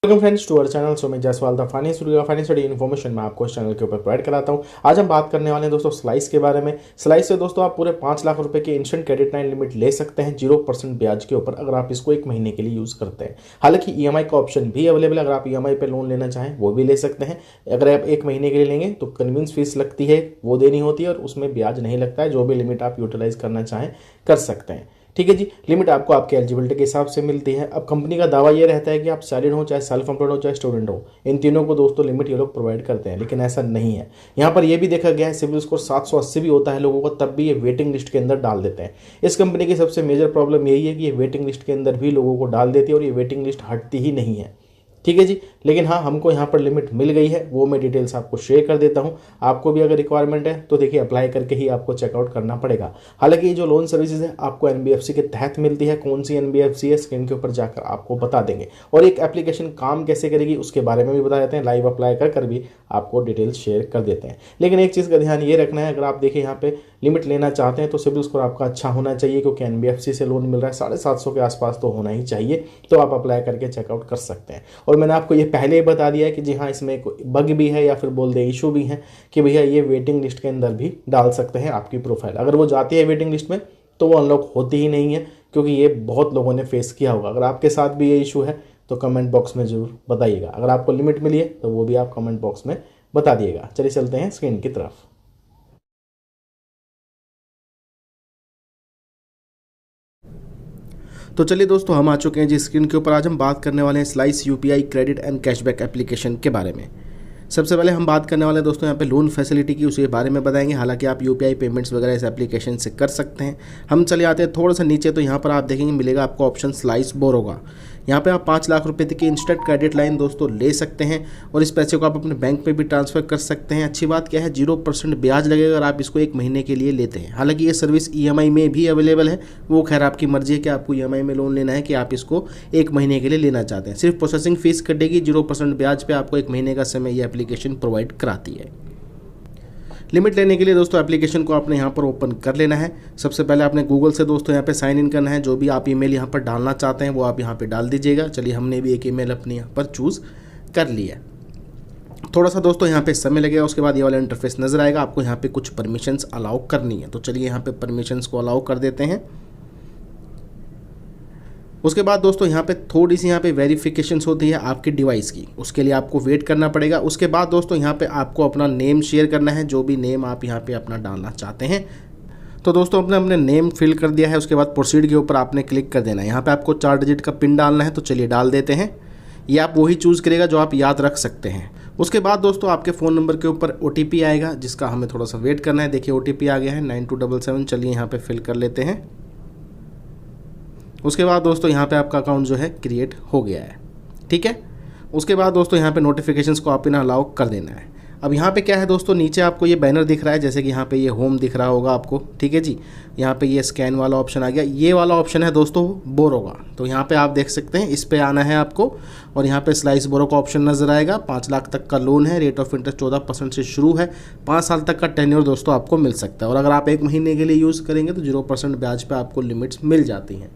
Welcome friends to our channel Sumit Jaiswal the finance information मैं आपको इस चैनल के ऊपर प्रोवाइड कराता हूं। आज हम बात करने वाले हैं दोस्तों स्लाइस के बारे में। स्लाइस से दोस्तों आप पूरे 5 लाख रुपए की इंस्टेंट क्रेडिट लाइन लिमिट ले सकते हैं 0% ब्याज के ऊपर, अगर आप इसको 1 महीने के लिए यूज करते हैं। हालांकि ईएमआई का ऑप्शन भी अवेलेबल है, अगर आप ईएमआई पे लोन लेना चाहें वो भी ले सकते हैं। अगर आप 1 महीने के लिए लेंगे तो कन्वींस फीस लगती है, वो देनी होती है और उसमें ब्याज नहीं लगता है। जो भी लिमिट आप यूटिलाइज करना चाहें कर सकते हैं। ठीक है जी, लिमिट आपको आपके एलिजिबिलिटी के हिसाब से मिलती है। अब कंपनी का दावा ये रहता है कि आप सैलरीड हो, चाहे सेल्फ एम्प्लॉयड हो, चाहे स्टूडेंट हो, इन तीनों को दोस्तों लिमिट ये लोग प्रोवाइड करते हैं, लेकिन ऐसा नहीं है। यहाँ पर यह भी देखा गया है सिविल स्कोर 780 भी होता है लोगों को, तब भी ये वेटिंग लिस्ट के अंदर डाल देते हैं। इस कंपनी की सबसे मेजर प्रॉब्लम यही है कि ये वेटिंग लिस्ट के अंदर भी लोगों को डाल देती है और ये वेटिंग लिस्ट हटती ही नहीं है। ठीक है जी, लेकिन हाँ हमको यहाँ पर लिमिट मिल गई है, वो मैं डिटेल्स आपको शेयर कर देता हूँ। आपको भी अगर रिक्वायरमेंट है तो देखिए अप्लाई करके ही आपको चेकआउट करना पड़ेगा। हालांकि ये जो लोन सर्विसेज है आपको एनबीएफसी के तहत मिलती है। कौन सी एनबीएफसी है स्क्रीन के ऊपर जाकर आपको बता देंगे, और एक एप्लीकेशन काम कैसे करेगी उसके बारे में भी बता देते हैं। लाइव अप्लाई कर भी आपको डिटेल्स शेयर कर देते हैं। लेकिन एक चीज़ का ध्यान ये रखना है, अगर आप देखिए यहाँ पे लिमिट लेना चाहते हैं तो सिबिल स्कोर आपका अच्छा होना चाहिए, क्योंकि एनबीएफसी से लोन मिल रहा है 750 के आसपास तो होना ही चाहिए, तो आप अप्लाई करके चेकआउट कर सकते हैं। और मैंने आपको ये पहले ही बता दिया है कि जी हाँ इसमें कोई बग भी है या फिर बोल दे इशू भी है कि भैया ये वेटिंग लिस्ट के अंदर भी डाल सकते हैं आपकी प्रोफाइल। अगर वो जाती है वेटिंग लिस्ट में तो वो अनलॉक होती ही नहीं है, क्योंकि ये बहुत लोगों ने फेस किया होगा। अगर आपके साथ भी ये इशू है तो कमेंट बॉक्स में जरूर बताइएगा। अगर आपको लिमिट मिली है तो वो भी आप कमेंट बॉक्स में बता दिएगा। चलिए चलते हैं स्क्रीन की तरफ। तो चलिए दोस्तों हम आ चुके हैं जी स्क्रीन के ऊपर। आज हम बात करने वाले हैं slice UPI credit and cashback application के बारे में। सबसे पहले हम बात करने वाले हैं दोस्तों यहाँ पे लोन फैसिलिटी की, उसके बारे में बताएंगे। हालांकि आप यूपीआई पेमेंट्स वगैरह इस एप्लीकेशन से कर सकते हैं। हम चले आते हैं थोड़ा सा नीचे, तो यहाँ पर आप देखेंगे मिलेगा आपको ऑप्शन स्लाइस बोरोगा। यहाँ पे आप 5 लाख रुपए तक की इंस्टेंट क्रेडिट लाइन दोस्तों ले सकते हैं और इस पैसे को आप अपने बैंक पे भी ट्रांसफ़र कर सकते हैं। अच्छी बात क्या है, 0% ब्याज लगेगा अगर आप इसको 1 महीने के लिए लेते हैं। हालांकि ये सर्विस ईएमआई में भी अवेलेबल है, वो खैर आपकी मर्जी है कि आपको ईएमआई में लोन लेना है कि आप इसको 1 महीने के लिए लेना चाहते हैं। सिर्फ प्रोसेसिंग फीस कटेगी, 0% ब्याज पे आपको 1 महीने का समय ये एप्लीकेशन प्रोवाइड कराती है। लिमिट लेने के लिए दोस्तों एप्लीकेशन को आपने यहाँ पर ओपन कर लेना है। सबसे पहले आपने गूगल से दोस्तों यहाँ पे साइन इन करना है। जो भी आप ईमेल यहाँ पर डालना चाहते हैं वो आप यहाँ पे डाल दीजिएगा। चलिए हमने भी एक ईमेल अपने यहाँ पर चूज़ कर लिया। थोड़ा सा दोस्तों यहाँ पे समय लगेगा, उसके बाद ये वाला इंटरफेस नजर आएगा। आपको यहाँ पे कुछ परमिशंस अलाउ करनी है, तो चलिए यहाँ पे परमिशंस को अलाउ कर देते हैं। उसके बाद दोस्तों यहाँ पे थोड़ी सी यहाँ पे वेरिफिकेशंस होती है आपकी डिवाइस की, उसके लिए आपको वेट करना पड़ेगा। उसके बाद दोस्तों यहाँ पे आपको अपना नेम शेयर करना है, जो भी नेम आप यहाँ पे अपना डालना चाहते हैं। तो दोस्तों अपने नेम फिल कर दिया है, उसके बाद प्रोसीड के ऊपर आपने क्लिक कर देना है। यहाँ पे आपको 4 डिजिट का पिन डालना है, तो चलिए डाल देते हैं। ये आप वही चूज़ करेगा जो आप याद रख सकते हैं। उसके बाद दोस्तों आपके फ़ोन नंबर के ऊपर OTP आएगा, जिसका हमें थोड़ा सा वेट करना है। देखिए OTP आ गया है 9277। चलिए यहाँ पे फिल कर लेते हैं। उसके बाद दोस्तों यहाँ पे आपका अकाउंट जो है क्रिएट हो गया है। ठीक है, उसके बाद दोस्तों यहाँ पे नोटिफिकेशंस को आप इन्हें अलाउ कर देना है। अब यहाँ पे क्या है दोस्तों, नीचे आपको ये बैनर दिख रहा है, जैसे कि यहाँ पे ये होम दिख रहा होगा आपको। ठीक है जी, यहाँ पे ये स्कैन वाला ऑप्शन आ गया। ये वाला ऑप्शन है दोस्तों बोरोगा, तो यहाँ पे आप देख सकते हैं, इस पे आना है आपको। और यहाँ पे स्लाइस बोरो का ऑप्शन नजर आएगा। 5 लाख तक का लोन है, रेट ऑफ इंटरेस्ट 14% से शुरू है। 5 साल तक का टेन्योर दोस्तों आपको मिल सकता है, और अगर आप 1 महीने के लिए यूज़ करेंगे तो 0% ब्याज पर आपको लिमिट्स मिल जाती हैं।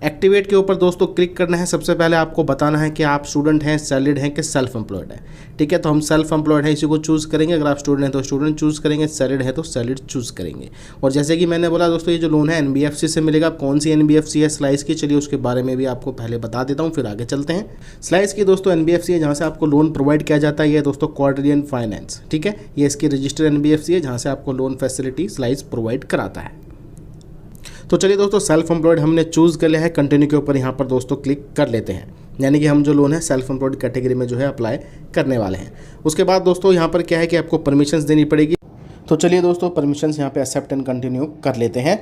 एक्टिवेट के ऊपर दोस्तों क्लिक करना है। सबसे पहले आपको बताना है कि आप स्टूडेंट हैं, सैलरीड हैं कि सेल्फ एम्प्लॉयड है। ठीक है, तो हम सेल्फ एम्प्लॉयड है इसी को चूज़ करेंगे। अगर आप स्टूडेंट हैं तो स्टूडेंट चूज़ करेंगे, सैलरीड है तो सैलरीड चूज़ करेंगे। और जैसे कि मैंने बोला दोस्तों, ये जो लोन है एनबीएफसी से मिलेगा। कौन सी एनबीएफसी है स्लाइस की, चलिए उसके बारे में भी आपको पहले बता देता हूँ, फिर आगे चलते हैं। स्लाइस की दोस्तों एनबीएफसी है जहाँ से आपको लोन प्रोवाइड किया जाता है। ये दोस्तों क्वाड्रिलियन फाइनेंस। ठीक है, ये इसकी रजिस्टर्ड एनबीएफसी है जहाँ से आपको लोन फैसिलिटी स्लाइस प्रोवाइड कराता है। तो चलिए दोस्तों सेल्फ एम्प्लॉयड हमने चूज़ कर लिया है। कंटिन्यू के ऊपर यहाँ पर दोस्तों क्लिक कर लेते हैं, यानी कि हम जो लोन है सेल्फ एम्प्लॉयड कैटेगरी में जो है अप्लाई करने वाले हैं। उसके बाद दोस्तों यहाँ पर क्या है कि आपको परमिशंस देनी पड़ेगी। तो चलिए दोस्तों परमिशंस यहाँ पे एक्सेप्ट एंड कंटिन्यू कर लेते हैं।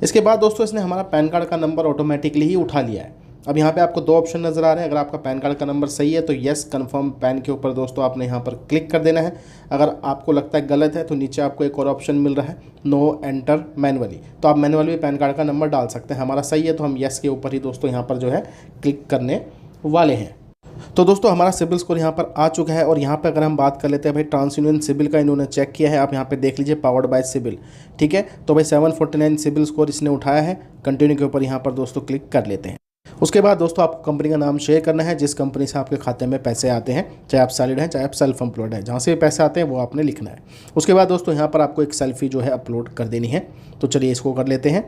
इसके बाद दोस्तों इसने हमारा पैन कार्ड का नंबर ऑटोमेटिकली ही उठा लिया है। अब यहाँ पे आपको 2 ऑप्शन नज़र आ रहे हैं। अगर आपका पैन कार्ड का नंबर सही है तो येस कन्फर्म पैन के ऊपर दोस्तों आपने यहाँ पर क्लिक कर देना है। अगर आपको लगता है गलत है तो नीचे आपको एक और ऑप्शन मिल रहा है, नो एंटर मैनुअली, तो आप मैनुअली भी पैन कार्ड का नंबर डाल सकते हैं। हमारा सही है तो हम येस के ऊपर ही दोस्तों यहाँ पर जो है क्लिक करने वाले हैं। तो दोस्तों हमारा सिबिल स्कोर यहाँ पर आ चुका है। और यहाँ पे अगर हम बात कर लेते हैं भाई ट्रांसयूनियन सिबिल का, इन्होंने चेक किया है। आप यहाँ पे देख लीजिए, पावर्ड बाय सिबिल। ठीक है, तो भाई 749 सिबिल स्कोर इसने उठाया है। कंटिन्यू के ऊपर यहाँ पर दोस्तों क्लिक कर लेते हैं। उसके बाद दोस्तों आपको कंपनी का नाम शेयर करना है, जिस कंपनी से आपके खाते में पैसे आते हैं, चाहे आप सैलरीड हैं चाहे आप सेल्फ एम्प्लॉयड हैं, जहाँ से भी पैसे आते हैं वो आपने लिखना है। उसके बाद दोस्तों यहाँ पर आपको एक सेल्फी जो है अपलोड कर देनी है। तो चलिए इसको कर लेते हैं।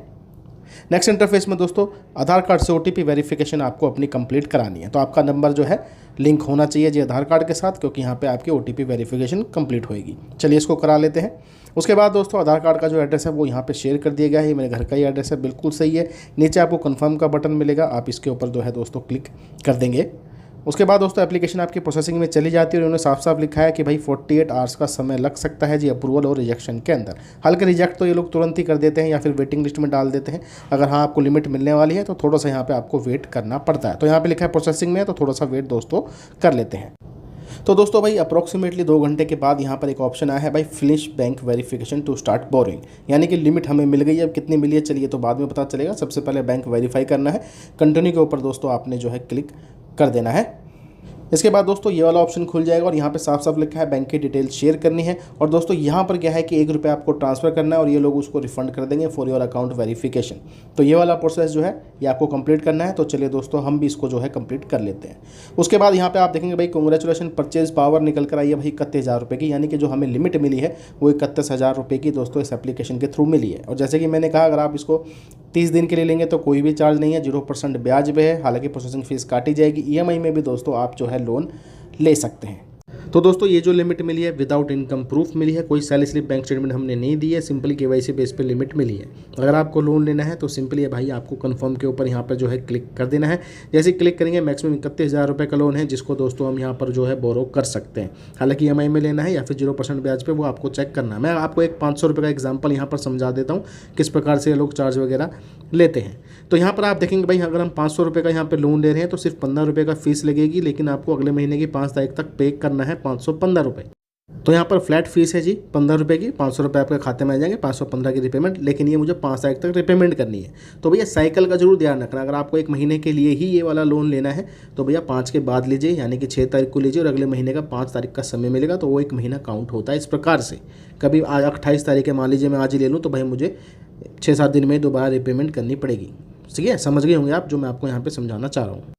नेक्स्ट इंटरफेस में दोस्तों आधार कार्ड से OTP वेरिफिकेशन आपको अपनी कंप्लीट करानी है। तो आपका नंबर जो है लिंक होना चाहिए जी आधार कार्ड के साथ, क्योंकि यहाँ पे आपकी OTP वेरिफिकेशन कंप्लीट होएगी। चलिए इसको करा लेते हैं। उसके बाद दोस्तों आधार कार्ड का जो एड्रेस है वो यहाँ पे शेयर कर दिया गया है। ये मेरे घर का ही एड्रेस है, बिल्कुल सही है। नीचे आपको कन्फर्म का बटन मिलेगा, आप इसके ऊपर जो है दोस्तों क्लिक कर देंगे। उसके बाद दोस्तों एप्लीकेशन आपकी प्रोसेसिंग में चली जाती है और उन्होंने साफ साफ लिखा है कि भाई 48 आवर्स का समय लग सकता है जी अप्रूवल और रिजेक्शन के अंदर। हालांकि रिजेक्ट तो ये लोग तुरंत ही कर देते हैं या फिर वेटिंग लिस्ट में डाल देते हैं। अगर हाँ आपको लिमिट मिलने वाली है तो थोड़ा सा यहाँ पे आपको वेट करना पड़ता है। तो यहाँ पे लिखा है प्रोसेसिंग में है, तो थोड़ा सा वेट दोस्तों कर लेते हैं। तो दोस्तों भाई अप्रॉक्सीमेटली 2 घंटे के बाद यहाँ पर एक ऑप्शन आया है भाई finish bank verification to start boring, यानी कि लिमिट हमें मिल गई है। अब कितनी मिली है चलिए तो बाद में पता चलेगा। सबसे पहले बैंक वेरीफाई करना है। कंटिन्यू के ऊपर दोस्तों आपने जो है क्लिक कर देना है। इसके बाद दोस्तों ये वाला ऑप्शन खुल जाएगा और यहाँ पे साफ साफ लिखा है बैंक की डिटेल शेयर करनी है। और दोस्तों यहाँ पर क्या है कि ₹1 आपको ट्रांसफ़र करना है और ये लोग उसको रिफंड कर देंगे फॉर योर अकाउंट वेरिफिकेशन। तो ये वाला प्रोसेस जो है ये आपको कंप्लीट करना है। तो चलिए दोस्तों हम भी इसको जो है कंप्लीट कर लेते हैं। उसके बाद यहाँ पे आप देखेंगे भाई कांग्रेचुलेशन परचेज पावर निकल कर आई है भाई 31,000 रुपये की, यानी कि जो हमें लिमिट मिली है वो 31,000 रुपये की दोस्तों इस एप्लीकेशन के थ्रू मिली है। और जैसे कि मैंने कहा अगर आप इसको 30 दिन के लिए लेंगे तो कोई भी चार्ज नहीं है, 0% ब्याज पे है। हालांकि प्रोसेसिंग फीस काटी जाएगी। EMI में भी दोस्तों आप जो है लोन ले सकते हैं। तो दोस्तों ये जो लिमिट मिली है विदाउट इनकम प्रूफ मिली है, कोई सैलरी स्लिप बैंक स्टेटमेंट हमने नहीं दी है, सिंपली KYC बेस पे लिमिट मिली है। अगर आपको लोन लेना है तो सिंपली है भाई आपको कंफर्म के ऊपर यहाँ पर जो है क्लिक कर देना है। जैसे क्लिक करेंगे मैक्सिमम 31,000 रुपये का लोन है, जिसको दोस्तों हम यहाँ पर जो है बोरो कर सकते हैं। हालांकि EMI में लेना है या फिर 0% ब्याज पे, वो आपको चेक करना है। मैं आपको एक 500 रुपये का एग्जाम्पल यहाँ पर समझा देता हूँ किस प्रकार से ये लोग चार्ज वगैरह लेते हैं। तो यहाँ पर आप देखेंगे भाई अगर हम 500 रुपये का यहाँ पे लोन ले रहे हैं तो सिर्फ 15 रुपये का फीस लगेगी, लेकिन आपको अगले महीने की 5 तारीख तक पे करना है 515 रुपये। तो यहाँ पर फ्लैट फीस है जी 15 रुपये की, 500 रुपये आपके खाते में आ जाएंगे, 515 की रिपेमेंट, लेकिन ये मुझे 5 तारीख तक रिपेमेंट करनी है। तो भैया साइकिल का जरूर ध्यान रखना। अगर आपको 1 महीने के लिए ही ये वाला लोन लेना है तो भैया 5 के बाद लीजिए, यानी कि 6 तारीख को लीजिए और अगले महीने का 5 तारीख का समय मिलेगा, तो वो 1 महीना काउंट होता है। इस प्रकार से कभी आज 28 तारीख है मान लीजिए मैं आज ही ले लूँ तो भाई मुझे 6-7 दिन में दोबारा रिपेमेंट करनी पड़ेगी। ठीक है, समझ गए होंगे आप जो मैं आपको यहाँ पे समझाना चाह रहा हूँ।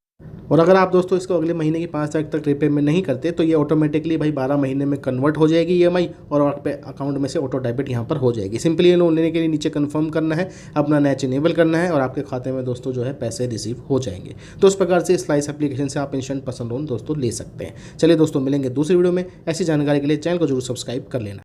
और अगर आप दोस्तों इसको अगले महीने की 5 तारीख तक रिपेमेंट नहीं करते तो ये ऑटोमेटिकली भाई 12 महीने में कन्वर्ट हो जाएगी EMI और आपके अकाउंट में से ऑटो डेबिट यहाँ पर हो जाएगी। सिंपली ये लोन लेने के लिए नीचे कंफर्म करना है, अपना नैच इनेबल करना है और आपके खाते में दोस्तों जो है पैसे रिसीव हो जाएंगे। तो इस प्रकार से स्लाइस एप्लीकेशन से आप इंस्टेंट पर्सनल लोन दोस्तों ले सकते हैं। चलिए दोस्तों मिलेंगे दूसरी वीडियो में। ऐसी जानकारी के लिए चैनल को जरूर सब्सक्राइब कर लेना।